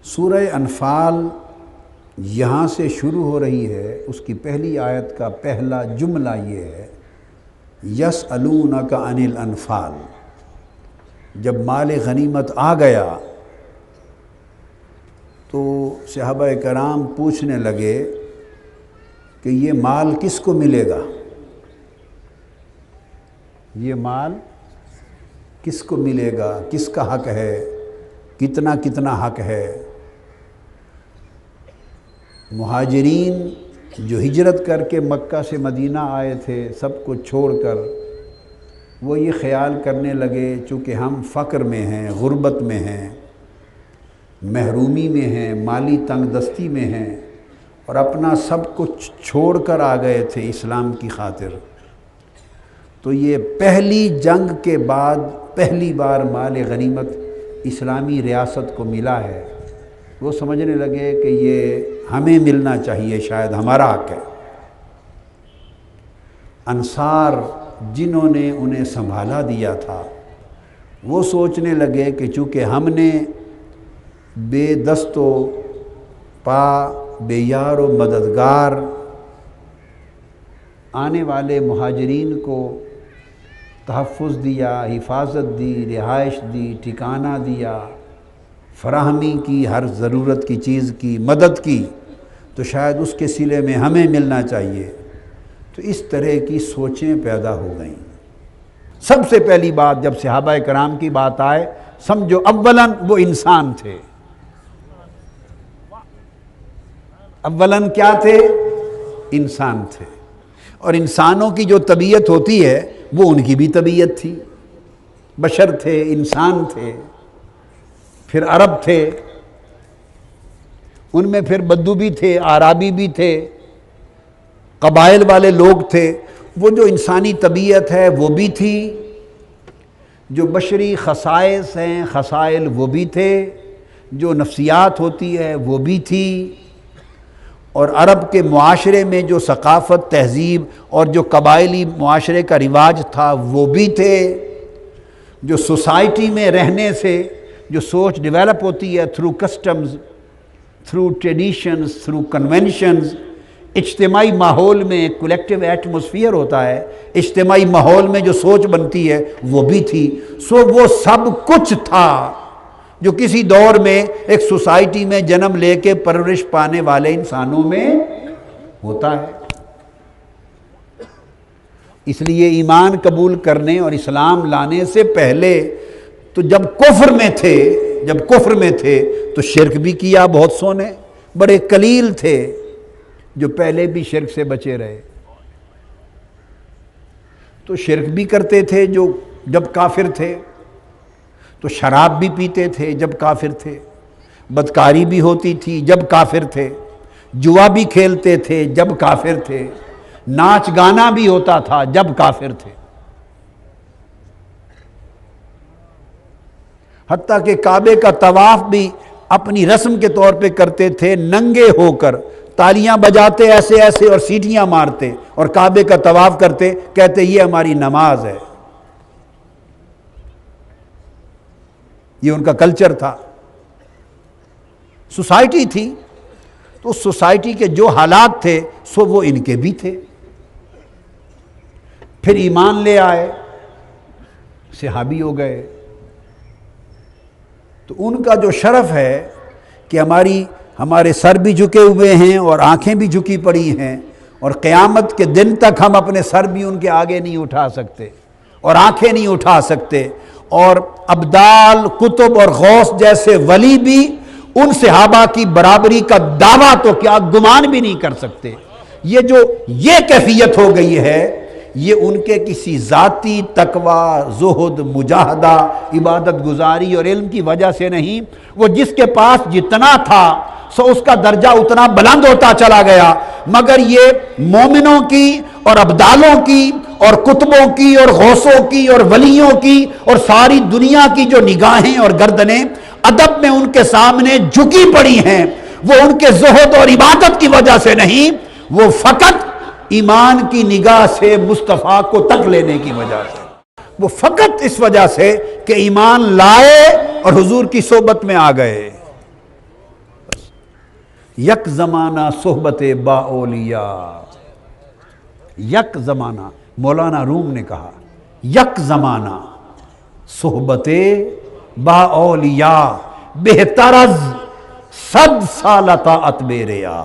سورہ انفال یہاں سے شروع ہو رہی ہے، اس کی پہلی آیت کا پہلا جملہ یہ ہے یسألونک عن الانفال۔ جب مال غنیمت آ گیا تو صحابہ کرام پوچھنے لگے کہ یہ مال کس کو ملے گا، یہ مال کس کو ملے گا، کس کا حق ہے، کتنا کتنا حق ہے۔ مہاجرین جو ہجرت کر کے مکہ سے مدینہ آئے تھے، سب کو چھوڑ کر وہ یہ خیال کرنے لگے چونکہ ہم فقر میں ہیں، غربت میں ہیں، محرومی میں ہیں، مالی تنگ دستی میں ہیں، اور اپنا سب کچھ چھوڑ کر آ گئے تھے اسلام کی خاطر، تو یہ پہلی جنگ کے بعد پہلی بار مال غنیمت اسلامی ریاست کو ملا ہے۔ وہ سمجھنے لگے کہ یہ ہمیں ملنا چاہیے، شاید ہمارا حق ہے۔ انصار جنہوں نے انہیں سنبھالا دیا تھا وہ سوچنے لگے کہ چونکہ ہم نے بے دست و پا، بے یار و مددگار آنے والے مہاجرین کو تحفظ دیا، حفاظت دی، رہائش دی، ٹھکانہ دیا، فراہمی کی، ہر ضرورت کی چیز کی مدد کی، تو شاید اس کے صلے میں ہمیں ملنا چاہیے۔ تو اس طرح کی سوچیں پیدا ہو گئیں۔ سب سے پہلی بات جب صحابہ کرام کی بات آئے، سمجھو اولاً وہ انسان تھے۔ اولاً کیا تھے؟ انسان تھے، اور انسانوں کی جو طبیعت ہوتی ہے وہ ان کی بھی طبیعت تھی، بشر تھے، انسان تھے، پھر عرب تھے، ان میں پھر بدو بھی تھے، اعرابی بھی تھے، قبائل والے لوگ تھے۔ وہ جو انسانی طبیعت ہے وہ بھی تھی، جو بشری خصائص ہیں، خصائل، وہ بھی تھے، جو نفسیات ہوتی ہے وہ بھی تھی، اور عرب کے معاشرے میں جو ثقافت، تہذیب اور جو قبائلی معاشرے کا رواج تھا وہ بھی تھے، جو سوسائٹی میں رہنے سے جو سوچ ڈیولپ ہوتی ہے through customs, through traditions, through conventions, اجتماعی ماحول میں ایک کولیکٹیو ایٹماسفیئر ہوتا ہے، اجتماعی ماحول میں جو سوچ بنتی ہے وہ بھی تھی۔ سو وہ سب کچھ تھا جو کسی دور میں ایک سوسائٹی میں جنم لے کے پرورش پانے والے انسانوں میں ہوتا ہے۔ اس لیے ایمان قبول کرنے اور اسلام لانے سے پہلے تو جب کفر میں تھے تو شرک بھی کیا بہت سونے، بڑے قلیل تھے جو پہلے بھی شرک سے بچے رہے۔ تو شرک بھی کرتے تھے جو جب کافر تھے، تو شراب بھی پیتے تھے جب کافر تھے، بدکاری بھی ہوتی تھی جب کافر تھے، جوا بھی کھیلتے تھے جب کافر تھے، ناچ گانا بھی ہوتا تھا جب کافر تھے، حتیٰ کہ کعبے کا طواف بھی اپنی رسم کے طور پہ کرتے تھے، ننگے ہو کر تالیاں بجاتے ایسے ایسے اور سیٹیاں مارتے اور کعبے کا طواف کرتے، کہتے یہ ہماری نماز ہے۔ یہ ان کا کلچر تھا، سوسائٹی تھی، تو اس سوسائٹی کے جو حالات تھے سو وہ ان کے بھی تھے۔ پھر ایمان لے آئے، صحابی ہو گئے، تو ان کا جو شرف ہے کہ ہمارے سر بھی جھکے ہوئے ہیں اور آنکھیں بھی جھکی پڑی ہیں، اور قیامت کے دن تک ہم اپنے سر بھی ان کے آگے نہیں اٹھا سکتے اور آنکھیں نہیں اٹھا سکتے، اور ابدال، قطب اور غوث جیسے ولی بھی ان صحابہ کی برابری کا دعویٰ تو کیا گمان بھی نہیں کر سکتے۔ یہ کیفیت ہو گئی ہے، یہ ان کے کسی ذاتی تقوی، زہد، مجاہدہ، عبادت گزاری اور علم کی وجہ سے نہیں، وہ جس کے پاس جتنا تھا سو اس کا درجہ اتنا بلند ہوتا چلا گیا، مگر یہ مومنوں کی اور ابدالوں کی اور قطبوں کی اور غوثوں کی اور ولیوں کی اور ساری دنیا کی جو نگاہیں اور گردنیں ادب میں ان کے سامنے جھکی پڑی ہیں، وہ ان کے زہد اور عبادت کی وجہ سے نہیں، وہ فقط ایمان کی نگاہ سے مصطفیٰ کو تک لینے کی وجہ سے، وہ فقط اس وجہ سے کہ ایمان لائے اور حضور کی صحبت میں آ گئے۔ یک زمانہ صحبت با اولیاء، یک زمانہ، مولانا روم نے کہا یک زمانہ صحبت با اولیاء بہتر از 100 سال طاعت بے ریا۔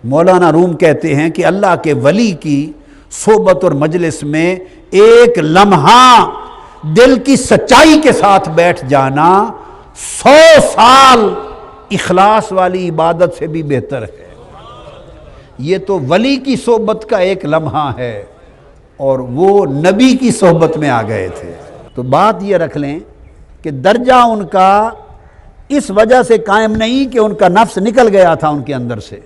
مولانا روم کہتے ہیں کہ اللہ کے ولی کی صحبت اور مجلس میں ایک لمحہ دل کی سچائی کے ساتھ بیٹھ جانا 100 سال اخلاص والی عبادت سے بھی بہتر ہے۔ یہ تو ولی کی صحبت کا ایک لمحہ ہے اور وہ نبی کی صحبت میں آ گئے تھے۔ تو بات یہ رکھ لیں کہ درجہ ان کا اس وجہ سے قائم نہیں کہ ان کا نفس نکل گیا تھا ان کے اندر سے،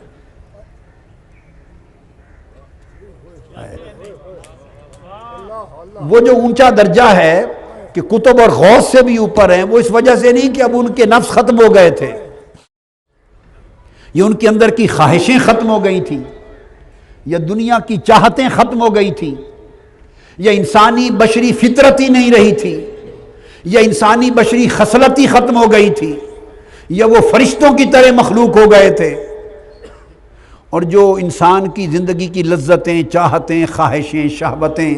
وہ جو اونچا درجہ ہے کہ کتب اور غوث سے بھی اوپر ہیں، وہ اس وجہ سے نہیں کہ اب ان کے نفس ختم ہو گئے تھے، یہ ان کے اندر کی خواہشیں ختم ہو گئی تھیں، یا دنیا کی چاہتیں ختم ہو گئی تھیں، یا انسانی بشری فطرت ہی نہیں رہی تھی، یا انسانی بشری خصلت ہی ختم ہو گئی تھی، یا وہ فرشتوں کی طرح مخلوق ہو گئے تھے۔ اور جو انسان کی زندگی کی لذتیں، چاہتیں، خواہشیں، شہوتیں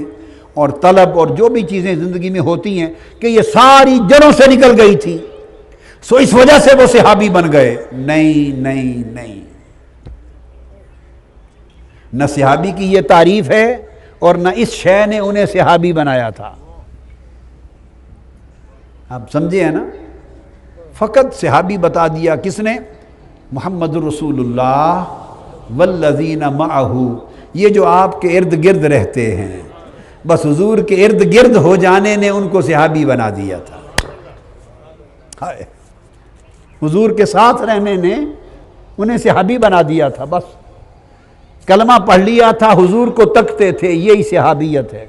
اور طلب اور جو بھی چیزیں زندگی میں ہوتی ہیں کہ یہ ساری جڑوں سے نکل گئی تھی، سو اس وجہ سے وہ صحابی بن گئے۔ نہیں نہیں نہیں، نہ صحابی کی یہ تعریف ہے اور نہ اس شے نے انہیں صحابی بنایا تھا۔ آپ سمجھے ہیں نا، فقط صحابی بتا دیا کس نے؟ محمد رسول اللہ والذین معہ، یہ جو آپ کے ارد گرد رہتے ہیں، بس حضور کے ارد گرد ہو جانے نے ان کو صحابی بنا دیا تھا۔ ہائے، حضور کے ساتھ رہنے نے انہیں صحابی بنا دیا تھا۔ بس کلمہ پڑھ لیا تھا، حضور کو تکتے تھے، یہی صحابیت ہے۔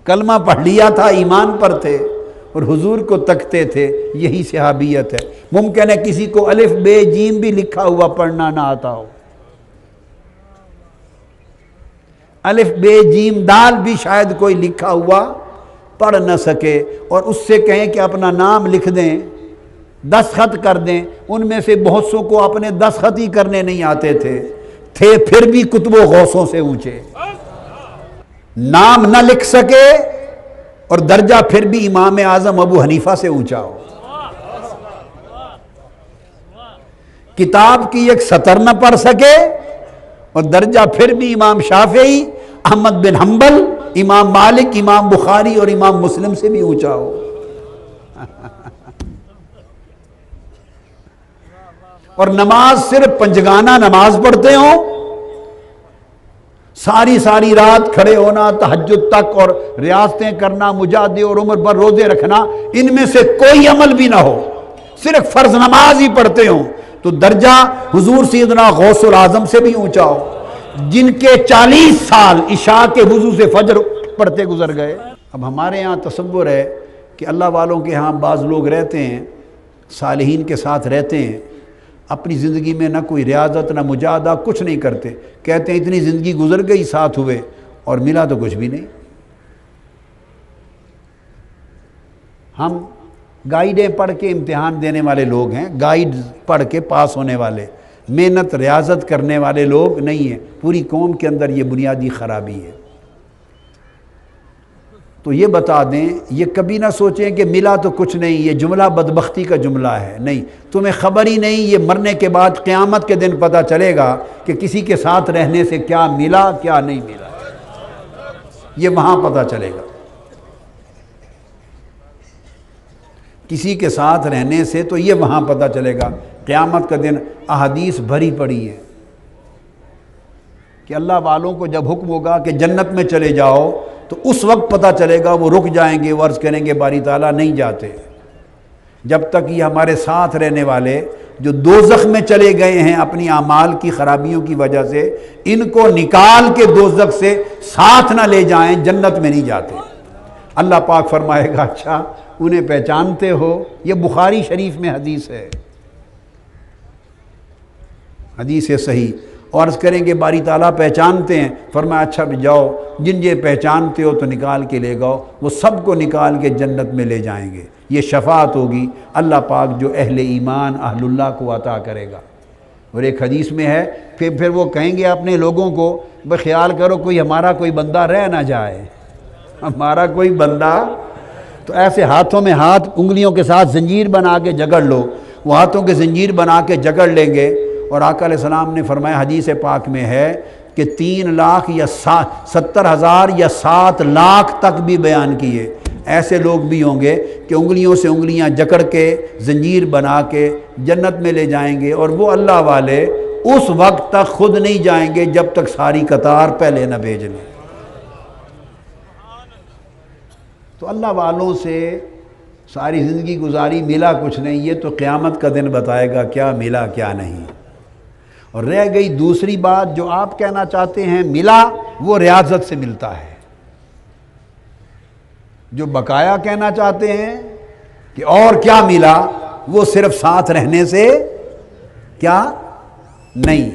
کلمہ پڑھ لیا تھا، ایمان پر تھے اور حضور کو تکتے تھے، یہی صحابیت ہے۔ ممکن ہے کسی کو الف بے جیم بھی لکھا ہوا پڑھنا نہ آتا ہو، الف بے جیم دال بھی شاید کوئی لکھا ہوا پڑھ نہ سکے، اور اس سے کہیں کہ اپنا نام لکھ دیں، دستخط کر دیں۔ ان میں سے بہت سو کو اپنے دستخط ہی کرنے نہیں آتے تھے پھر بھی کتب و غوثوں سے اونچے، نام نہ لکھ سکے اور درجہ پھر بھی امام اعظم ابو حنیفہ سے اونچا ہو، کتاب کی ایک سطر نہ پڑھ سکے اور درجہ پھر بھی امام شافعی، احمد بن حنبل، امام مالک، امام بخاری اور امام مسلم سے بھی اونچا ہو۔ اور نماز صرف پنجگانہ نماز پڑھتے ہوں، ساری رات کھڑے ہونا، تہجد تک اور ریاضتیں کرنا، مجاہدے اور عمر بھر روزے رکھنا، ان میں سے کوئی عمل بھی نہ ہو، صرف فرض نماز ہی پڑھتے ہوں، تو درجہ حضور سیدنا غوث العظم سے بھی اونچا ہو، جن کے 40 سال عشاء کے وضو سے فجر پڑھتے گزر گئے۔ اب ہمارے ہاں تصور ہے کہ اللہ والوں کے ہاں بعض لوگ رہتے ہیں، صالحین کے ساتھ رہتے ہیں، اپنی زندگی میں نہ کوئی ریاضت نہ مجاہدہ، کچھ نہیں کرتے، کہتے ہیں اتنی زندگی گزر گئی ساتھ ہوئے اور ملا تو کچھ بھی نہیں۔ ہم گائیڈیں پڑھ کے امتحان دینے والے لوگ ہیں، گائیڈ پڑھ کے پاس ہونے والے، محنت ریاضت کرنے والے لوگ نہیں ہیں۔ پوری قوم کے اندر یہ بنیادی خرابی ہے۔ تو یہ بتا دیں، یہ کبھی نہ سوچیں کہ ملا تو کچھ نہیں، یہ جملہ بدبختی کا جملہ ہے، نہیں، تمہیں خبر ہی نہیں، یہ مرنے کے بعد قیامت کے دن پتہ چلے گا کہ کسی کے ساتھ رہنے سے کیا ملا کیا نہیں ملا، یہ وہاں پتہ چلے گا۔ کسی کے ساتھ رہنے سے تو یہ وہاں پتہ چلے گا، قیامت کا دن احادیث بھری پڑی ہے کہ اللہ والوں کو جب حکم ہوگا کہ جنت میں چلے جاؤ تو اس وقت پتہ چلے گا، وہ رک جائیں گے، وہ عرض کریں گے باری تعالیٰ نہیں جاتے، جب تک یہ ہمارے ساتھ رہنے والے جو دوزخ میں چلے گئے ہیں اپنی اعمال کی خرابیوں کی وجہ سے، ان کو نکال کے دوزخ سے ساتھ نہ لے جائیں، جنت میں نہیں جاتے۔ اللہ پاک فرمائے گا اچھا انہیں پہچانتے ہو؟ یہ بخاری شریف میں حدیث ہے، حدیث صحیح، عرض کریں کہ باری تعالیٰ پہچانتے ہیں؟ فرمایا اچھا بھی جاؤ، جن یہ پہچانتے ہو تو نکال کے لے گاؤ، وہ سب کو نکال کے جنت میں لے جائیں گے۔ یہ شفاعت ہوگی اللہ پاک جو اہل ایمان اہل اللہ کو عطا کرے گا۔ اور ایک حدیث میں ہے پھر وہ کہیں گے اپنے لوگوں کو بھئی خیال کرو کوئی ہمارا کوئی بندہ رہ نہ جائے، ہمارا کوئی بندہ، تو ایسے ہاتھوں میں ہاتھ انگلیوں کے ساتھ زنجیر بنا کے جگڑ لو، وہ ہاتھوں کے زنجیر بنا کے جگڑ لیں گے۔ اور آقا علیہ السلام نے فرمایا حدیث پاک میں ہے کہ 3 لاکھ یا 70,000 یا 7 لاکھ تک بھی بیان کیے، ایسے لوگ بھی ہوں گے کہ انگلیوں سے انگلیاں جکڑ کے زنجیر بنا کے جنت میں لے جائیں گے، اور وہ اللہ والے اس وقت تک خود نہیں جائیں گے جب تک ساری قطار پہلے نہ بھیج لیں۔ تو اللہ والوں سے ساری زندگی گزاری، ملا کچھ نہیں، یہ تو قیامت کا دن بتائے گا کیا ملا کیا نہیں۔ اور رہ گئی دوسری بات جو آپ کہنا چاہتے ہیں ملا، وہ ریاضت سے ملتا ہے۔ جو بقایا کہنا چاہتے ہیں کہ اور کیا ملا، وہ صرف ساتھ رہنے سے کیا نہیں،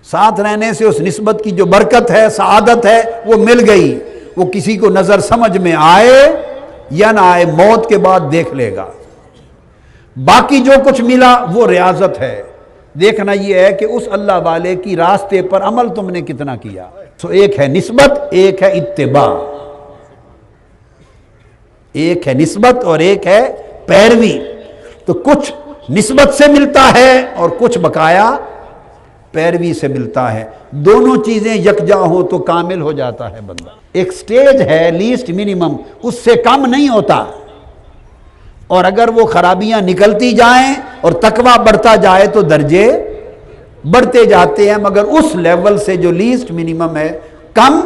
ساتھ رہنے سے اس نسبت کی جو برکت ہے، سعادت ہے، وہ مل گئی۔ وہ کسی کو نظر سمجھ میں آئے یا نہ آئے، موت کے بعد دیکھ لے گا۔ باقی جو کچھ ملا وہ ریاضت ہے، دیکھنا یہ ہے کہ اس اللہ والے کی راستے پر عمل تم نے کتنا کیا۔ سو ایک ہے نسبت، ایک ہے اتباع، ایک ہے نسبت اور ایک ہے پیروی۔ تو کچھ نسبت سے ملتا ہے اور کچھ بقایا پیروی سے ملتا ہے، دونوں چیزیں یکجا ہوں تو کامل ہو جاتا ہے بندہ۔ ایک سٹیج ہے لیسٹ منیمم، اس سے کم نہیں ہوتا، اور اگر وہ خرابیاں نکلتی جائیں اور تقویٰ بڑھتا جائے تو درجے بڑھتے جاتے ہیں، مگر اس لیول سے جو لیسٹ منیمم ہے کم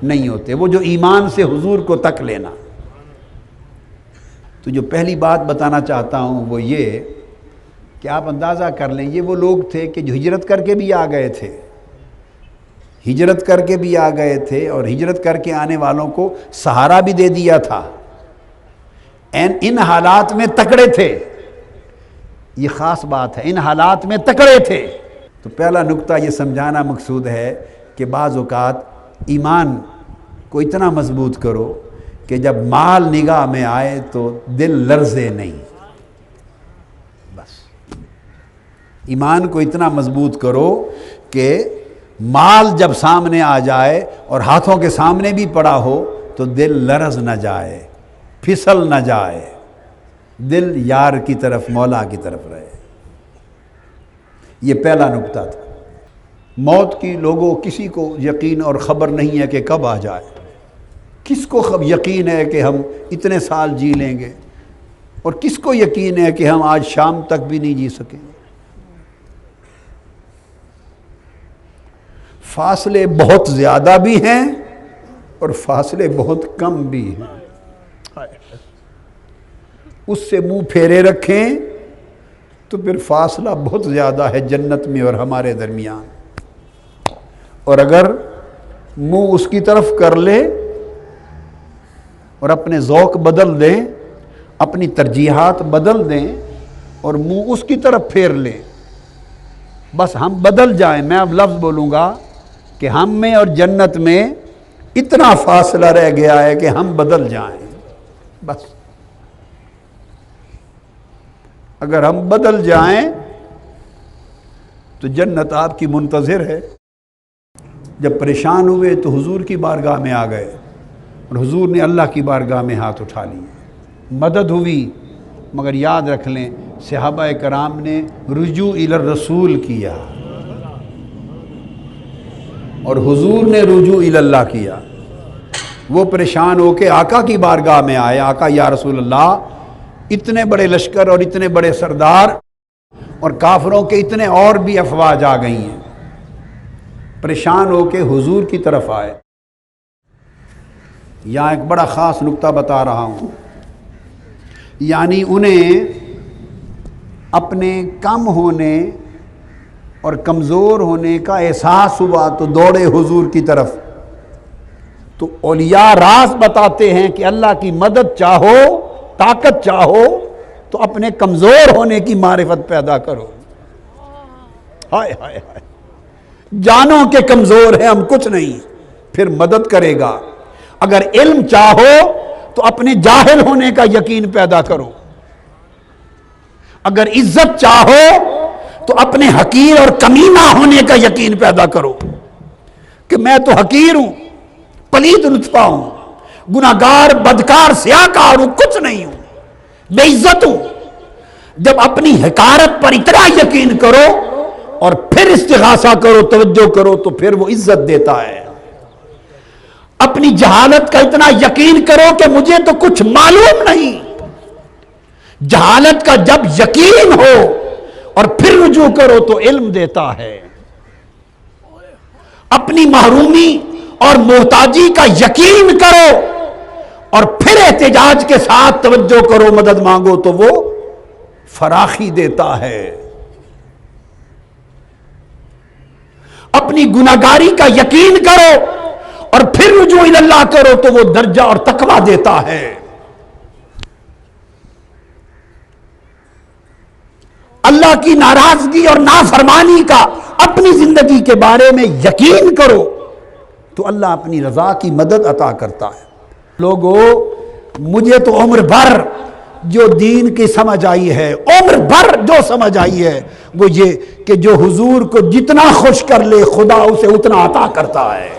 نہیں ہوتے، وہ جو ایمان سے حضور کو تک لینا۔ تو جو پہلی بات بتانا چاہتا ہوں وہ یہ کہ آپ اندازہ کر لیں، یہ وہ لوگ تھے کہ جو ہجرت کر کے بھی آ گئے تھے، ہجرت کر کے بھی آ گئے تھے، اور ہجرت کر کے آنے والوں کو سہارا بھی دے دیا تھا، ان حالات میں تکڑے تھے۔ یہ خاص بات ہے، ان حالات میں تکڑے تھے۔ تو پہلا نقطہ یہ سمجھانا مقصود ہے کہ بعض اوقات ایمان کو اتنا مضبوط کرو کہ جب مال نگاہ میں آئے تو دل لرزے نہیں، بس ایمان کو اتنا مضبوط کرو کہ مال جب سامنے آ جائے اور ہاتھوں کے سامنے بھی پڑا ہو تو دل لرز نہ جائے، پھسل نہ جائے، دل یار کی طرف، مولا کی طرف رہے۔ یہ پہلا نقطہ تھا۔ موت کی لوگوں کسی کو یقین اور خبر نہیں ہے کہ کب آ جائے، کس کو یقین ہے کہ ہم اتنے سال جی لیں گے، اور کس کو یقین ہے کہ ہم آج شام تک بھی نہیں جی سکیں گے۔ فاصلے بہت زیادہ بھی ہیں اور فاصلے بہت کم بھی ہیں، اس سے منہ پھیرے رکھیں تو پھر فاصلہ بہت زیادہ ہے جنت میں اور ہمارے درمیان، اور اگر منہ اس کی طرف کر لے اور اپنے ذوق بدل دیں، اپنی ترجیحات بدل دیں اور منہ اس کی طرف پھیر لیں، بس ہم بدل جائیں۔ میں اب لفظ بولوں گا کہ ہم میں اور جنت میں اتنا فاصلہ رہ گیا ہے کہ ہم بدل جائیں، بس اگر ہم بدل جائیں تو جنت آپ کی منتظر ہے۔ جب پریشان ہوئے تو حضور کی بارگاہ میں آ گئے اور حضور نے اللہ کی بارگاہ میں ہاتھ اٹھا لیے، مدد ہوئی۔ مگر یاد رکھ لیں صحابہ کرام نے رجوع الی الرسول کیا اور حضور نے رجوع الی اللہ کیا۔ وہ پریشان ہو کے آقا کی بارگاہ میں آئے، آقا یا رسول اللہ اتنے بڑے لشکر اور اتنے بڑے سردار اور کافروں کے اتنے اور بھی افواج آ گئی ہیں، پریشان ہو کے حضور کی طرف آئے۔ یہاں ایک بڑا خاص نقطہ بتا رہا ہوں، یعنی انہیں اپنے کم ہونے اور کمزور ہونے کا احساس ہوا تو دوڑے حضور کی طرف۔ تو اولیاء راز بتاتے ہیں کہ اللہ کی مدد چاہو، طاقت چاہو تو اپنے کمزور ہونے کی معرفت پیدا کرو۔ ہائے ہائے ہائے، جانوں کے کمزور ہیں ہم، کچھ نہیں، پھر مدد کرے گا۔ اگر علم چاہو تو اپنے جاہل ہونے کا یقین پیدا کرو، اگر عزت چاہو تو اپنے حقیر اور کمینہ ہونے کا یقین پیدا کرو کہ میں تو حقیر ہوں، پلید نطفہ ہوں، گناہگار، بدکار، سیاہکار ہوں، کچھ نہیں ہوں، بے عزت ہوں۔ جب اپنی حقارت پر اتنا یقین کرو اور پھر استغاثہ کرو، توجہ کرو، تو پھر وہ عزت دیتا ہے۔ اپنی جہالت کا اتنا یقین کرو کہ مجھے تو کچھ معلوم نہیں، جہالت کا جب یقین ہو اور پھر رجوع کرو تو علم دیتا ہے۔ اپنی محرومی اور محتاجی کا یقین کرو اور پھر احتجاج کے ساتھ توجہ کرو، مدد مانگو، تو وہ فراخی دیتا ہے۔ اپنی گناہگاری کا یقین کرو اور پھر رجوع اللہ کرو تو وہ درجہ اور تقویٰ دیتا ہے۔ اللہ کی ناراضگی اور نافرمانی کا اپنی زندگی کے بارے میں یقین کرو تو اللہ اپنی رضا کی مدد عطا کرتا ہے۔ لوگو، مجھے تو عمر بھر جو دین کی سمجھ آئی ہے، عمر بھر جو سمجھ آئی ہے، وہ یہ کہ جو حضور کو جتنا خوش کر لے خدا اسے اتنا عطا کرتا ہے۔